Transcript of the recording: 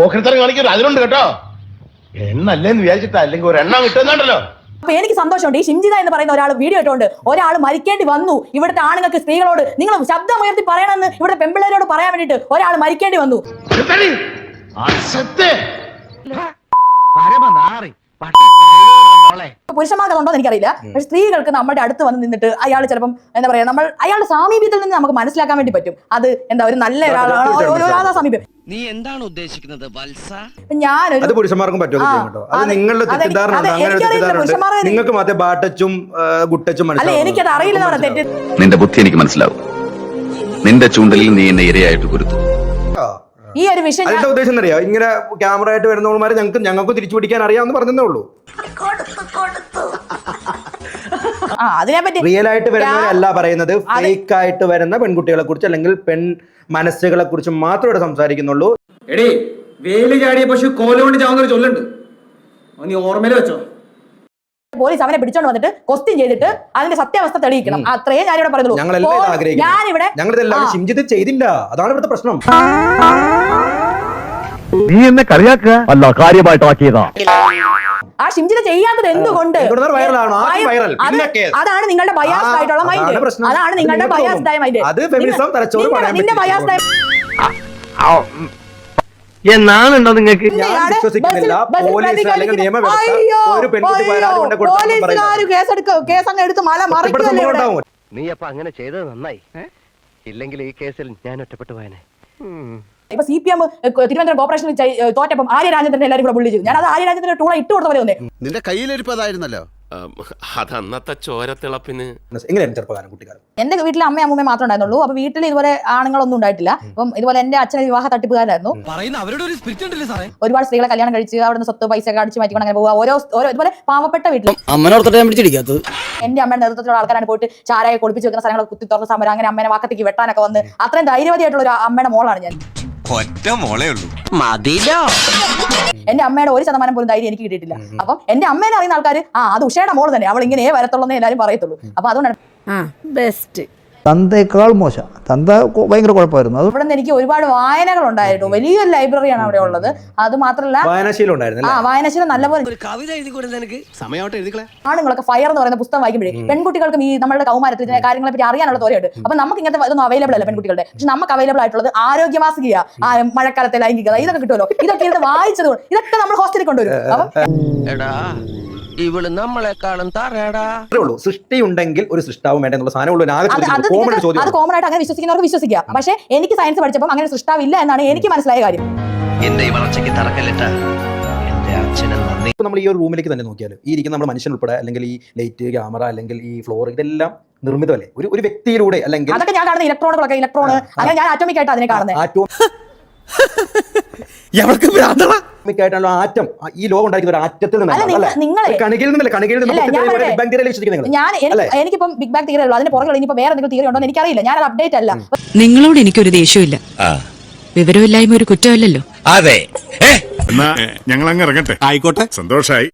ഓഹരിത്തരം കാണിക്കരുത്, അതിലുണ്ട് കേട്ടോ. എണ്ണല്ലേന്ന് വിചാരിച്ചിട്ടാ, അല്ലെങ്കിൽ ഒരു എണ്ണം കിട്ടുന്നുണ്ടല്ലോ. അപ്പൊ എനിക്ക് സന്തോഷമുണ്ട്. ഈ ഷിംജിത എന്ന് പറയുന്ന ഒരാൾ വീഡിയോ ഇട്ടുകൊണ്ട് ഒരാൾ മരിക്കേണ്ടി വന്നു. ഇവിടുത്തെ ആണുങ്ങൾക്ക് സ്ത്രീകളോട് നിങ്ങൾ ശബ്ദം ഉയർത്തി പറയണമെന്ന് ഇവിടുത്തെ പെമ്പിള്ളേരോട് പറയാൻ വേണ്ടിട്ട് ഒരാൾ മരിക്കേണ്ടി വന്നു. പുരുഷന്മാർക്കുണ്ടോ എന്ന് എനിക്കറിയില്ല. പക്ഷെ സ്ത്രീകൾക്ക് നമ്മുടെ അടുത്ത് വന്ന് നിന്നിട്ട് അയാൾ ചിലപ്പം എന്താ പറയാ, നമ്മൾ അയാളുടെ സാമീപ്യത്തിൽ നിന്ന് നമുക്ക് മനസ്സിലാക്കാൻ വേണ്ടി പറ്റും അത് എന്താ ഒരു നല്ല ഒരാളാണ് സാമീപ്യം. നീ എന്താണ് ഉദ്ദേശിക്കുന്നത് വത്സ? അത് പുരുഷന്മാർക്കും പറ്റുമോ? അത് നിങ്ങളുടെ നിങ്ങൾക്ക് മാത്രമേ ബാട്ടച്ചും ഗുട്ടച്ചും മനസ്സിലാവും. എനിക്കത് അറിയില്ല. തെറ്റ് നിന്റെ ബുദ്ധി എനിക്ക് മനസ്സിലാവും. നിന്റെ ചൂണ്ടലിൽ നീ എന്നെ ഇരയായിട്ട് കുരുത്തു. ഈ ഒരു വിഷയം അതിന്റെ ഉദ്ദേശം അറിയാം. ഇങ്ങനെ ക്യാമറ ആയിട്ട് വരുന്നവന്മാരെ ഞങ്ങൾക്ക് തിരിച്ചു പിടിക്കാൻ അറിയാമെന്ന് പറഞ്ഞതേ ഉള്ളൂ. അതിനെപ്പറ്റി റിയൽ ആയിട്ട് വരുന്നവരല്ല പറയുന്നത്, ഫേക്ക് ആയിട്ട് വരുന്ന പെൺകുട്ടികളെ കുറിച്ച് അല്ലെങ്കിൽ പെൺ മനസ്സുകളെ കുറിച്ച് മാത്രമേ ഇവിടെ സംസാരിക്കുന്നുള്ളൂ. എടേ, വേലി ചാടിയ പശു കോലുകൊണ്ട് ചാവുന്നൊരു ചൊല്ലുണ്ട്, നീ ഓർമ്മയിൽ വെച്ചോ. പോലീസ് അവനെ പിടിച്ചോണ്ട് വന്നിട്ട് ക്വസ്റ്റ്യൻ ചെയ്തിട്ട് അതിന്റെ സത്യാവസ്ഥ തെളിയിക്കണം. അത്രയേ ഞാനിവിടെ പറഞ്ഞുള്ളൂ. ഞങ്ങളിതെല്ലാം ഷിംജിത് ചെയ്തില്ല, അതാണ് ഇവിടുത്തെ പ്രശ്നം. നീ എന്നെ കളിയാക്കുക അല്ല, കാര്യമായിട്ടാക്കിയതാ. ആ ഷിംജിത ചെയ്യാത്തത് എന്തുകൊണ്ട്? അതാണ് നിങ്ങളുടെ ബയാസ്ഡ് ആയിട്ടുള്ള മൈൻഡ്. അതാണ് നിങ്ങളുടെ ബയാസ്ഡ് ആയ മൈൻഡ്. നിന്റെ ബയാസ്ഡ് ആയ എന്നാണുണ്ടോ നിങ്ങൾക്ക്? പോലീസുകാർ കേസങ്ങ് എടുത്ത് മല മറിക്കുമല്ലോ. നീ അപ്പൊ അങ്ങനെ ചെയ്തത് നന്നായി. ഇല്ലെങ്കിൽ ഈ കേസിൽ ഞാൻ ഒറ്റപ്പെട്ടു പോയനെ. ഇപ്പൊ CPM തിരുവനന്തപുരം കോർപ്പറേഷനിൽ തോറ്റപ്പം ആര്യ രാജേന്ദ്രനെ എല്ലാവരും കൂടെ വിളിച്ചു. ഞാൻ അത് ആര്യ രാജേന്ദ്രന്റെ ടൂളെ ഇട്ട് കൊടുത്ത പോലെ തന്നെ. നിന്റെ കയ്യിലിരിപ്പതായിരുന്നല്ലോ. അതന്നത്തെ ചോരത്തിളപ്പിന്. എന്റെ വീട്ടിലെ അമ്മയും അമ്മൂമ്മയും മാത്രമേ ഉണ്ടായിരുന്നുള്ളൂ. അപ്പൊ വീട്ടിൽ ഇതുപോലെ ആണുങ്ങളൊന്നും ഉണ്ടായിട്ടില്ല. അപ്പം ഇതുപോലെ എന്റെ അച്ഛനെ വിവാഹ തട്ടിപ്പുകാരായിരുന്നു. ഒരുപാട് സ്ത്രീകളെ കല്യാണം കഴിച്ച് അവിടുന്ന് സ്വത്ത് പൈസ ഒക്കെ അടിച്ച് മാറ്റിക്കൊണ്ട് അങ്ങനെ പോവുക. ഓരോ ഇതുപോലെ പാവപ്പെട്ട വീട്ടിൽ എന്റെ അമ്മയുടെ നേതൃത്വത്തിലുള്ള ആൾക്കാരാണ് പോയിട്ട് ചാരായ കൊളിപ്പിച്ച് വെക്കുന്ന സ്ഥലങ്ങൾ കുത്തി തുറന്ന സമരം, അങ്ങനെ അമ്മേനെ വാക്കത്തേക്ക് വെട്ടാനൊക്കെ വന്ന് അത്രയും ധൈര്യവതിയായിട്ടുള്ള ഒരു അമ്മയുടെ മോളാണ് ഞാൻ. എന്റെ അമ്മയുടെ 1% പോലും ധൈര്യം എനിക്ക് കിട്ടിയിട്ടില്ല. അപ്പം എന്റെ അമ്മേനെ അറിയുന്ന ആൾക്കാർ അത് ഉഷയുടെ മോള് തന്നെ, അവൾ ഇങ്ങനെ വരത്തുള്ളൂ എല്ലാവരും പറയത്തുള്ളൂ. അപ്പൊ അതുകൊണ്ടാണ് ബെസ്റ്റ്. തന്തേക്കാൾ മോശം. തന്ത ഭയങ്കര കുഴപ്പമായിരുന്നു. ഇവിടെ നിന്ന് എനിക്ക് ഒരുപാട് വായനകൾ ഉണ്ടായിരുന്നു. വലിയൊരു ലൈബ്രറിയാണ് അവിടെ ഉള്ളത്. അത് മാത്രമല്ല വായനാശീലം നല്ലപോലെ. ആണുങ്ങളൊക്കെ ഫയർ എന്ന് പറയുന്ന പുസ്തകം വായിക്കുമ്പോഴേ പെൺകുട്ടികൾക്കും ഈ നമ്മുടെ കൗമാരത്തിൽ കാര്യങ്ങളെ പറ്റി അറിയാനുള്ള തോരയുണ്ട്. അപ്പൊ നമുക്ക് ഇങ്ങനത്തെ ഇതൊന്നും അവൈലബിൾ അല്ല പെൺകുട്ടികളുടെ. പക്ഷെ നമുക്ക് അവൈലബിൾ ആയിട്ടുള്ളത് ആരോഗ്യമാസിക, മഴക്കാലത്തെ ലൈംഗികത, ഇതൊക്കെ കിട്ടുമല്ലോ. ഇതൊക്കെ ഇത് വായിച്ചത് ഇതൊക്കെ നമ്മൾ ഹോസ്റ്റലിൽ കൊണ്ടുവരും. ഇവള് നമ്മളെക്കാളും സൃഷ്ടി ഉണ്ടെങ്കിൽ ഒരു സൃഷ്ടാവും വേണ്ട എന്നുള്ള സാധനം. അത് കോമൺ ആയിട്ട് അങ്ങനെ വിശ്വസിക്കുന്നവർക്ക് വിശ്വസിക്കുക. പക്ഷെ എനിക്ക് സയൻസ് പഠിച്ചപ്പോൾ അങ്ങനെ സൃഷ്ടാവില്ല എന്നാണ് എനിക്ക് മനസ്സിലായ കാര്യം. നമ്മൾ ഈ ഒരു റൂമിലേക്ക് തന്നെ നോക്കിയാൽ ഈ ഇരിക്കുന്ന നമ്മുടെ മനുഷ്യൻ ഉൾപ്പെടെ അല്ലെങ്കിൽ ഈ ലൈറ്റ്, ക്യാമറ, അല്ലെങ്കിൽ ഈ ഫ്ലോർ, ഇതെല്ലാം നിർമ്മിതമല്ലേ ഒരു വ്യക്തിയിലൂടെ? അല്ലെങ്കിൽ അതൊക്കെ ഞാൻ കാണുന്ന ഇലക്ട്രോണുകളൊക്കെ അങ്ങനെ ഞാൻ ആറ്റോമിക് ആയിട്ട് അതിനെ കാണുന്നത്. ആറ്റം ഈ ലോകം ഉണ്ടായിരിക്കുന്ന ഒരു ആറ്റത്തിൽ എനിക്കിപ്പം ബിഗ് ബാങ് തിയറി ഉള്ളൂ. അതിന്റെ പുറകെ ഇനിയിപ്പോ വേറെ എന്തെങ്കിലും തിയറി ഉണ്ടോ എന്ന് എനിക്കറിയില്ല. ഞാനത് അപ്ഡേറ്റ് അല്ല. നിങ്ങളോട് എനിക്കൊരു ദേഷ്യമില്ല. വിവരമില്ലായ്മ ഒരു കുറ്റമല്ലല്ലോ. അതെ, ഞങ്ങൾ അങ്ങ് ഇറങ്ങട്ടെ. ആയിക്കോട്ടെ, സന്തോഷായി.